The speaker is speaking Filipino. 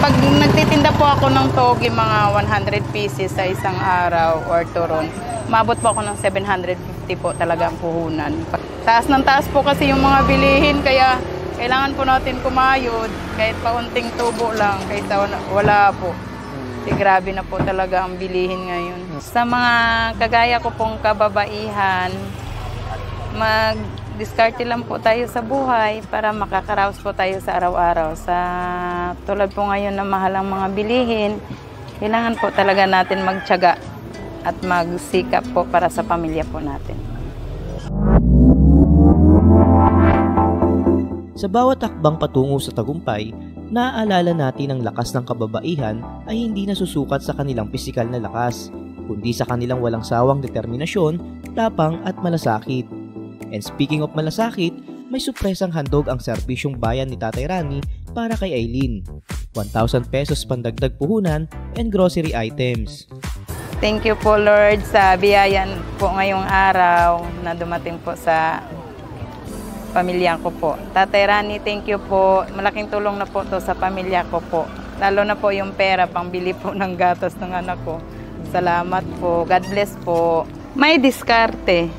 Pag nagtitinda po ako ng togi, mga 100 pieces sa isang araw or turon, maabot po ako ng 750 po talaga ang puhunan. Taas ng taas po kasi yung mga bilihin, kaya kailangan po natin kumayod kahit paunting tubo lang, kaysa wala po. Kasi grabe na po talaga ang bilihin ngayon. Sa mga kagaya ko pong kababaihan, mag-diskarte lang po tayo sa buhay para makakaraos po tayo sa araw-araw. Sa tulad po ngayon na mahal ang mga bilihin, kailangan po talaga natin magtiyaga at magsikap po para sa pamilya po natin. Sa bawat hakbang patungo sa tagumpay, naaalala natin ang lakas ng kababaihan ay hindi nasusukat sa kanilang pisikal na lakas, kundi sa kanilang walang sawang determinasyon, tapang at malasakit. And speaking of malasakit, may supresang handog ang serbisyong bayan ni Tatay Rani para kay Aileen. 1,000 pesos pandagdag puhunan and grocery items. Thank you po Lord sa biyayan po ngayong araw na dumating po sa pamilya ko po. Tatay Rani, thank you po. Malaking tulong na po to sa pamilya ko po. Lalo na po yung pera pangbili po ng gatas ng anak ko. Salamat po. God bless po. May diskarte.